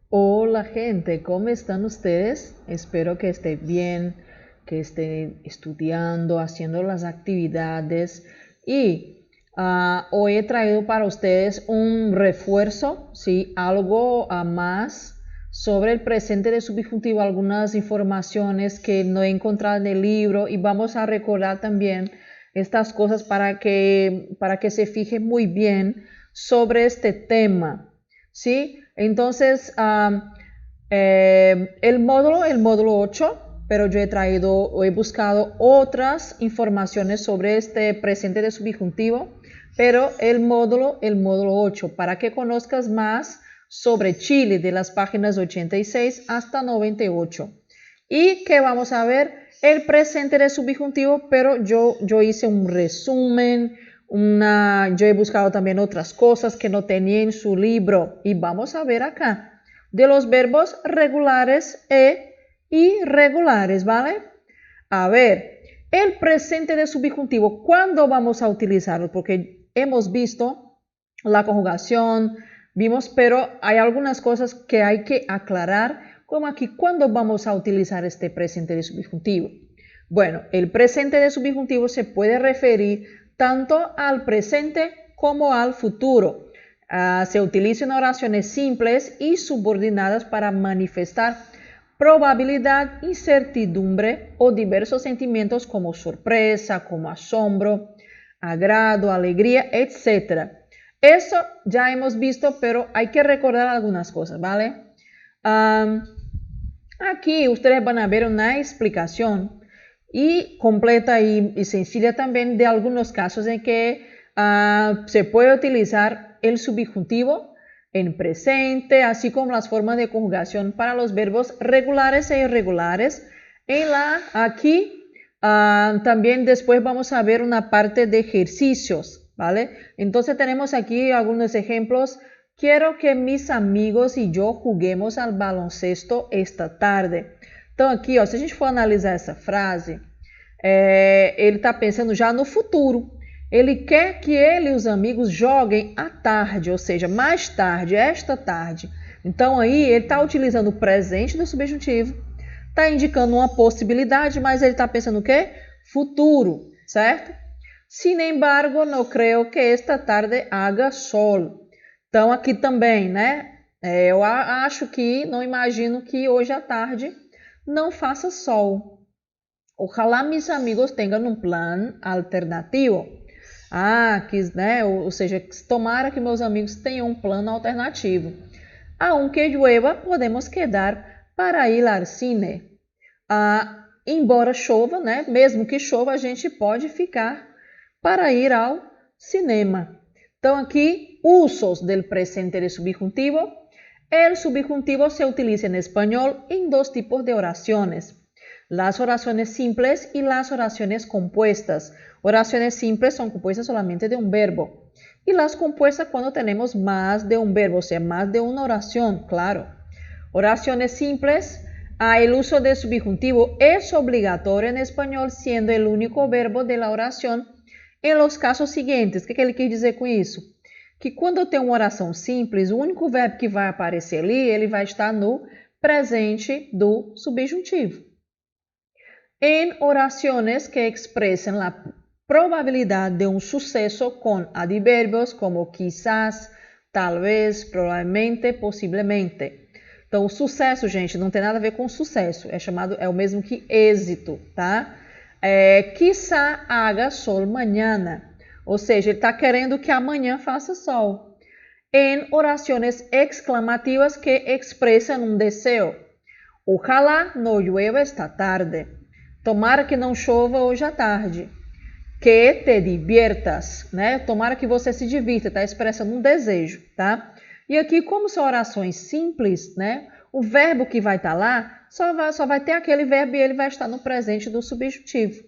Hola gente, ¿cómo están ustedes? Espero que estén bien, que estén estudiando, haciendo las actividades y hoy he traído para ustedes un refuerzo, ¿sí? Algo más sobre el presente de subjuntivo, algunas informaciones que no he encontrado en el libro y vamos a recordar también estas cosas para que se fije muy bien sobre este tema. ¿Sí? Entonces, el módulo 8, pero yo he buscado otras informaciones sobre este presente de subjuntivo, pero el módulo 8, para que conozcas más sobre Chile, de las páginas 86 hasta 98. Y que vamos a ver el presente de subjuntivo, pero yo hice un resumen, yo he buscado también otras cosas que no tenía en su libro y vamos a ver acá de los verbos regulares e irregulares, ¿vale? A ver, el presente de subjuntivo, ¿cuándo vamos a utilizarlo? Porque hemos visto la conjugación, vimos, pero hay algunas cosas que hay que aclarar, como aquí, ¿cuándo vamos a utilizar este presente de subjuntivo? Bueno, el presente de subjuntivo se puede referir tanto al presente como al futuro. Se utiliza en oraciones simples y subordinadas para manifestar probabilidad, incertidumbre o diversos sentimientos como sorpresa, como asombro, agrado, alegría, etc. Eso ya hemos visto, pero hay que recordar algunas cosas, ¿vale? Aquí ustedes van a ver una explicación y completa y sencilla también de algunos casos en que se puede utilizar el subjuntivo en presente, así como las formas de conjugación para los verbos regulares e irregulares. Aquí también después vamos a ver una parte de ejercicios, ¿vale? Entonces tenemos aquí algunos ejemplos. Quiero que mis amigos e eu juguemos al baloncesto esta tarde. Então aqui, ó, se a gente for analisar essa frase, ele está pensando já no futuro. Ele quer que ele e os amigos joguem à tarde, ou seja, mais tarde, esta tarde. Então aí ele está utilizando o presente do subjuntivo, está indicando uma possibilidade, mas ele está pensando o quê? Futuro, certo? Sin embargo, não creio que esta tarde haga sol. Então, aqui também, né? Eu acho que, não imagino que hoje à tarde não faça sol. Ojalá mis amigos tenham um plano alternativo. Né? Ou seja, tomara que meus amigos tenham um plano alternativo. Aunque llueva, podemos quedar para ir al cine. Embora chova, né? Mesmo que chova, a gente pode ficar para ir ao cinema. Então, aqui, usos del presente de subjuntivo. El subjuntivo se utiliza en español en dos tipos de oraciones. Las oraciones simples y las oraciones compuestas. Oraciones simples son compuestas solamente de un verbo. Y las compuestas cuando tenemos más de un verbo, o sea, más de una oración, claro. Oraciones simples. El uso del subjuntivo es obligatorio en español, siendo el único verbo de la oración en los casos seguintes. O que ele quer dizer com isso? Que quando eu tenho uma oração simples, o único verbo que vai aparecer ali, ele vai estar no presente do subjuntivo. En oraciones que expresan la probabilidad de un suceso con adverbios como quizás, tal vez, probablemente, possivelmente. Então, o sucesso, gente, não tem nada a ver com sucesso. É o mesmo que êxito, tá? Quizá haga sol mañana. Ou seja, ele está querendo que amanhã faça sol. En oraciones exclamativas que expresan un deseo. Ojalá no llueva esta tarde. Tomara que não chova hoje à tarde. Que te diviertas, né? Tomara que você se divirta, tá expressando um desejo, tá? E aqui, como são orações simples, né? O verbo que vai estar lá só vai ter aquele verbo e ele vai estar no presente do subjuntivo.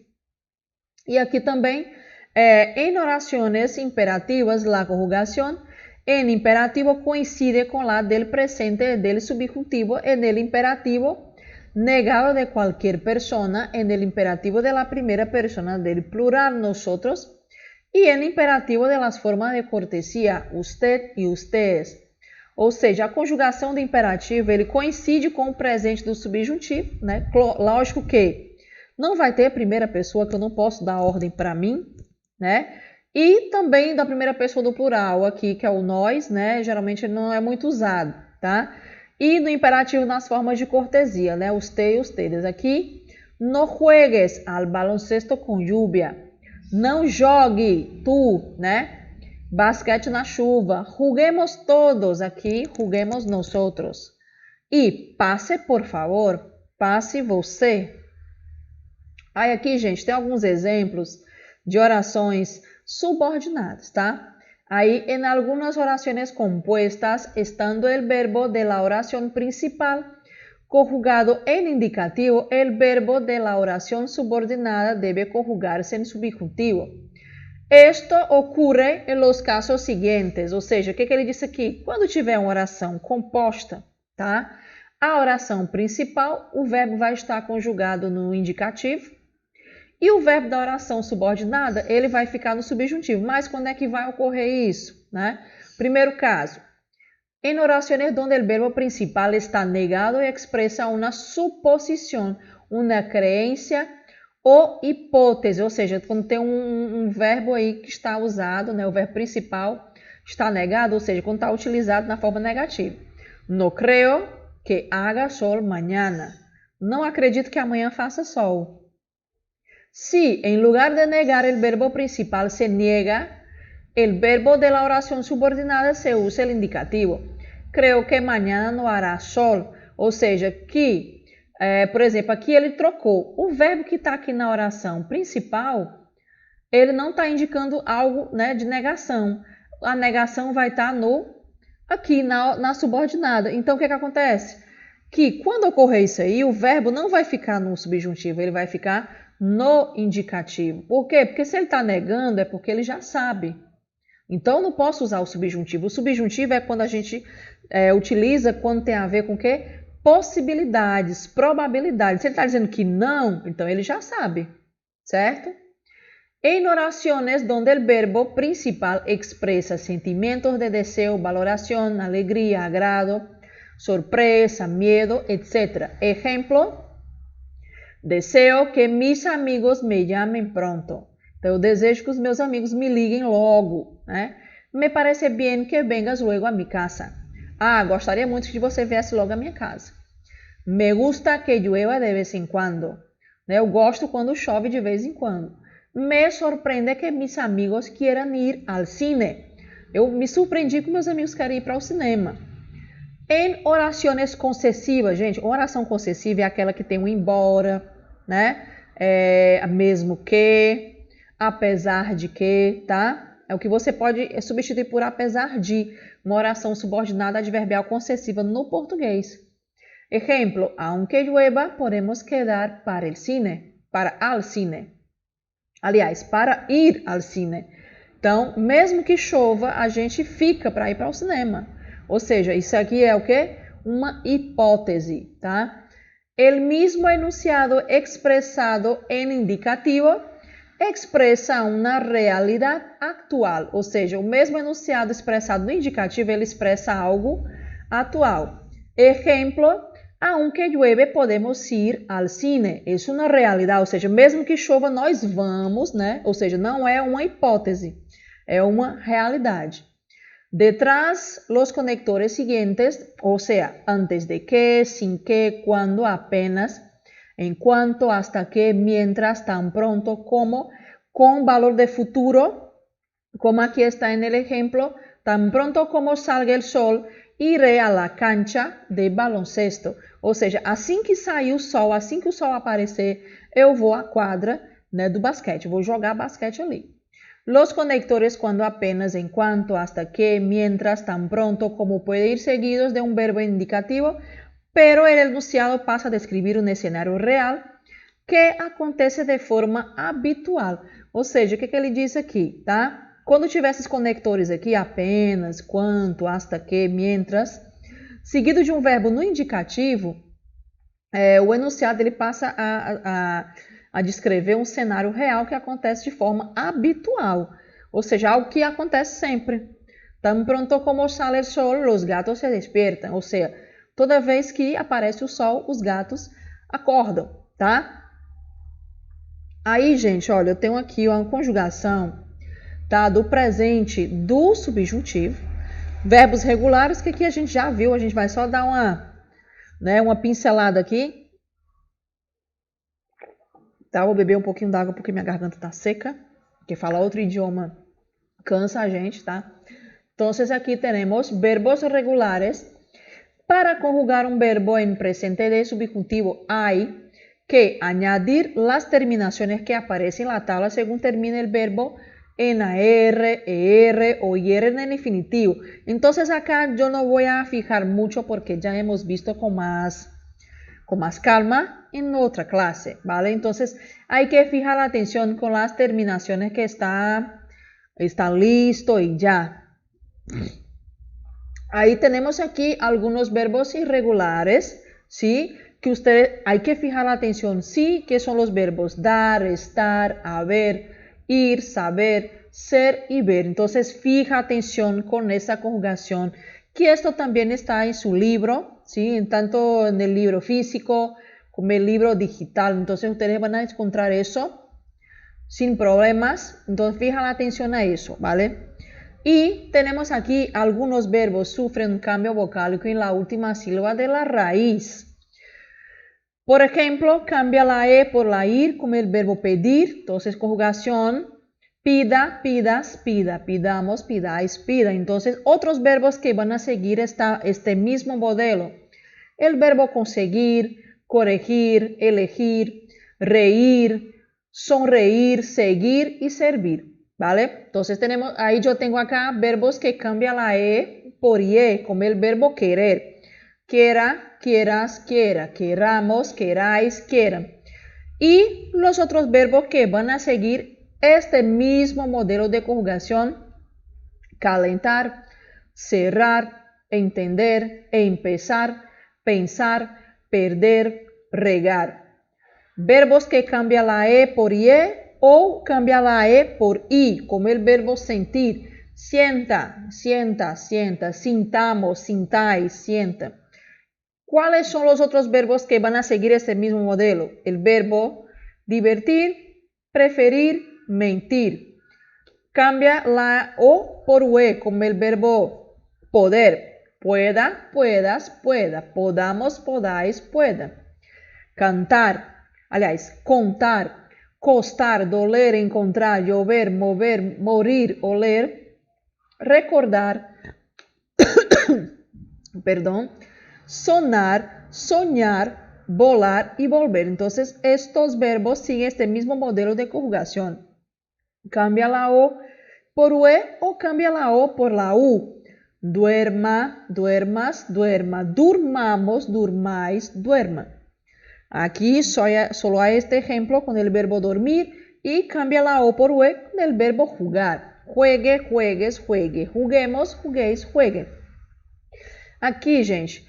E aqui também, em orações imperativas, la conjugación en imperativo coincide con la del presente del subjuntivo en el imperativo negado de cualquier persona, en el imperativo de la primera persona del plural nosotros y en imperativo de las formas de cortesía usted y ustedes. Ou seja, a conjugação do imperativo ele coincide com o presente do subjuntivo, né? Lógico que não vai ter a primeira pessoa, que eu não posso dar ordem para mim, né? E também da primeira pessoa do plural aqui, que é o nós, né? Geralmente não é muito usado, tá? E no imperativo nas formas de cortesia, né? Usted e ustedes. Aqui, no juegues al baloncesto com lluvia. Não jogue tu, né? Basquete na chuva. Juguemos todos aqui, juguemos nosotros. E passe, por favor, passe você. Aí aqui, gente, tem alguns exemplos de orações subordinadas, tá? Ahí en algunas oraciones compuestas, estando el verbo de la oración principal conjugado en indicativo, el verbo de la oración subordinada debe conjugarse en subjuntivo. Esto ocurre en los casos siguientes, ou seja, o que ele disse aqui? Quando tiver uma oração composta, tá? A oração principal, o verbo vai estar conjugado no indicativo, e o verbo da oração subordinada, ele vai ficar no subjuntivo. Mas quando é que vai ocorrer isso, né? Primeiro caso, en oraciones donde el verbo principal está negado y expresa una suposición, una creencia ou hipótese, ou seja, quando tem um verbo aí que está usado, né, o verbo principal está negado, ou seja, quando está utilizado na forma negativa. No creo que haga sol mañana. Não acredito que amanhã faça sol. Si en lugar de negar el verbo principal se niega, el verbo de la oración subordinada se usa el indicativo. Creo que mañana no hará sol. Ou seja, que, por exemplo, aqui ele trocou. O verbo que está aqui na oração principal, ele não está indicando algo, né, de negação. A negação vai estar aqui na subordinada. Então, o que acontece? Que quando ocorrer isso aí, o verbo não vai ficar no subjuntivo, ele vai ficar no indicativo. Por quê? Porque se ele está negando, é porque ele já sabe. Então, eu não posso usar o subjuntivo. O subjuntivo é quando a gente utiliza quando tem a ver com o quê? Possibilidades, probabilidades. Se ele está dizendo que não, então ele já sabe, certo? En oraciones donde el verbo principal expresa sentimientos de deseo, valoración, alegría, agrado, sorpresa, miedo, etc. Ejemplo, deseo que mis amigos me llamen pronto. Então, eu desejo que os meus amigos me liguem logo, né? Me parece bem que vengas luego a mi casa. Ah, gostaria muito que você viesse logo à minha casa. Me gusta que llueva de vez em quando. Eu gosto quando chove de vez em quando. Me sorprende que mis amigos quieran ir al cine. Eu me surpreendi que meus amigos querem ir para o cinema. Em orações concessivas, gente, oração concessiva é aquela que tem um embora, né? Mesmo que, apesar de que, tá? É o que você pode substituir por apesar de, uma oração subordinada adverbial concessiva no português. Exemplo, aunque llueva, podemos quedar para el cine, para al cine. Aliás, para ir al cine. Então, mesmo que chova, a gente fica para ir para o cinema. Ou seja, isso aqui é o quê? Uma hipótese, tá? El mismo enunciado expresado en indicativo expressa uma realidade atual. Ou seja, o mesmo enunciado expressado no indicativo, ele expressa algo atual. Exemplo, aunque llueve, podemos ir al cine. Isso é uma realidade, ou seja, mesmo que chova, nós vamos, né? Ou seja, não é uma hipótese, é uma realidade. Detrás, los conectores siguientes, o sea, antes de que, sin que, cuando, apenas, en cuanto, hasta que, mientras, tan pronto, como, con valor de futuro, como aquí está en el ejemplo, tan pronto como salga el sol, iré a la cancha de baloncesto. Ou seja, assim que sair o sol, assim que o sol aparecer, eu vou à quadra, né, do basquete, vou jogar basquete ali. Los conectores cuando apenas, en cuanto, hasta que, mientras, tan pronto como puede ir seguidos de un verbo indicativo, pero el enunciado pasa a describir un escenario real que acontece de forma habitual. Ou seja, o que ele diz aqui, tá? Quando tiver esses conectores aqui, apenas, quanto, hasta que, mientras, seguido de um verbo no indicativo, o enunciado ele passa a descrever um cenário real que acontece de forma habitual, ou seja, algo que acontece sempre. Tan pronto como sale el sol, los gatos se despiertam. Ou seja, toda vez que aparece o sol, os gatos acordam, tá? Aí, gente, olha, eu tenho aqui uma conjugação, tá, do presente do subjuntivo. Verbos regulares, que aqui a gente já viu, a gente vai só dar uma pincelada aqui. Tá, vou beber um pouquinho d'água porque minha garganta tá seca, porque falar outro idioma cansa a gente, tá? Entonces aquí tenemos verbos regulares. Para conjugar un verbo en presente de subjuntivo hay que añadir las terminaciones que aparecen en la tabla según termine el verbo en AR, ER o IR en el infinitivo. Entonces acá yo no voy a fijar mucho porque ya hemos visto con más calma en otra clase, ¿vale? Entonces hay que fijar la atención con las terminaciones que está listo y ya. Ahí tenemos aquí algunos verbos irregulares, ¿sí? Que usted hay que fijar la atención, sí, que son los verbos dar, estar, haber, ir, saber, ser y ver. Entonces fija atención con esa conjugación, que esto también está en su libro, ¿sí? Tanto en el libro físico como el libro digital. Entonces ustedes van a encontrar eso sin problemas. Entonces fija la atención a eso, ¿vale? Y tenemos aquí algunos verbos sufren un cambio vocálico en la última sílaba de la raíz. Por ejemplo, cambia la E por la IR como el verbo pedir. Entonces, conjugación, pida, pidas, pida, pidamos, pidáis, pida. Entonces, otros verbos que van a seguir este mismo modelo. El verbo conseguir, corregir, elegir, reír, sonreír, seguir y servir. ¿Vale? Entonces ahí yo tengo acá verbos que cambian la E por IE, como el verbo querer. Quiera, quieras, quiera, queramos, queráis, quieran. Y los otros verbos que van a seguir este mismo modelo de conjugación: calentar, cerrar, entender, empezar, pensar, perder, regar. Verbos que cambian la E por IE o cambia la E por I, como el verbo sentir. Sienta, sienta, sienta, sintamos, sintáis, sienta. ¿Cuáles son los otros verbos que van a seguir este mismo modelo? El verbo divertir, preferir, mentir. Cambia la O por UE, como el verbo poder. Pueda, puedas, pueda. Podamos, podáis, pueda. Cantar, aliás, contar, costar, doler, encontrar, llover, mover, morir, oler, recordar, perdón, sonar, soñar, volar y volver. Entonces, estos verbos siguen este mismo modelo de conjugación. Cambia la O por UE o cambia la O por la U. Duerma, duermas, duerma. Durmamos, durmáis, duerma. Aquí solo hay este ejemplo con el verbo dormir y cambia la O por UE con el verbo jugar. Juegue, juegues, juegue. Juguemos, juguéis, jueguem. Aqui, gente,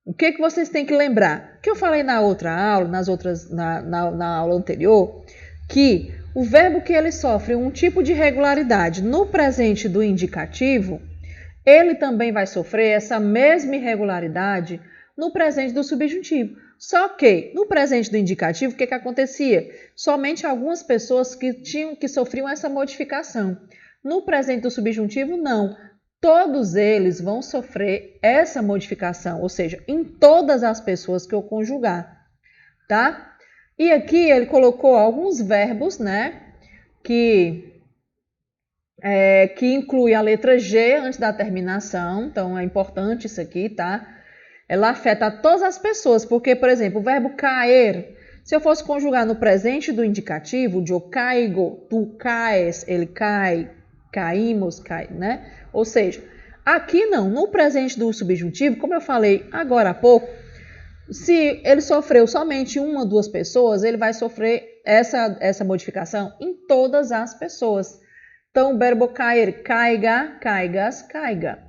o que vocês têm que lembrar? Que eu falei na outra aula, na aula anterior, que o verbo que ele sofre um tipo de irregularidade no presente do indicativo, ele também vai sofrer essa mesma irregularidade no presente do subjuntivo. Só que no presente do indicativo, o que acontecia? Somente algumas pessoas que sofriam essa modificação. No presente do subjuntivo, não. Todos eles vão sofrer essa modificação, ou seja, em todas as pessoas que eu conjugar, tá? E aqui ele colocou alguns verbos, né, que inclui a letra G antes da terminação, então é importante isso aqui, tá? Ela afeta todas as pessoas, porque, por exemplo, o verbo cair, se eu fosse conjugar no presente do indicativo, eu caigo, tu caes, ele cai, caímos, cai, né? Ou seja, aqui não, no presente do subjuntivo, como eu falei agora há pouco, se ele sofreu somente uma ou duas pessoas, ele vai sofrer essa modificação em todas as pessoas. Então, o verbo cair, caiga, caigas, caiga.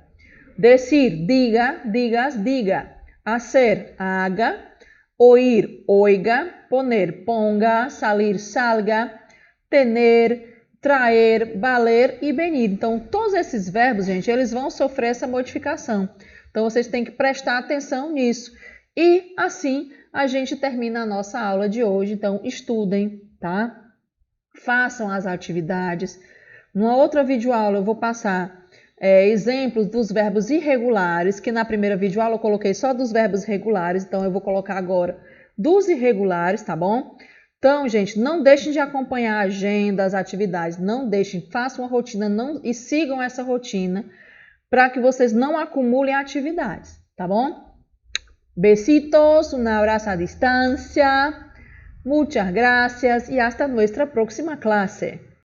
Decir, diga, digas, diga. Hacer, haga. Oír, oiga. Poner, ponga. Salir, salga. Tener, traer, valer e venir. Então, todos esses verbos, gente, eles vão sofrer essa modificação. Então, vocês têm que prestar atenção nisso. E, assim, a gente termina a nossa aula de hoje. Então, estudem, tá? Façam as atividades. Numa outra videoaula, eu vou passar exemplos dos verbos irregulares, que na primeira videoaula eu coloquei só dos verbos regulares, então eu vou colocar agora dos irregulares, tá bom? Então, gente, não deixem de acompanhar a agenda, as atividades, não deixem, façam uma rotina e sigam essa rotina para que vocês não acumulem atividades, tá bom? Besitos, un abrazo a distancia, muchas gracias y hasta nuestra próxima clase.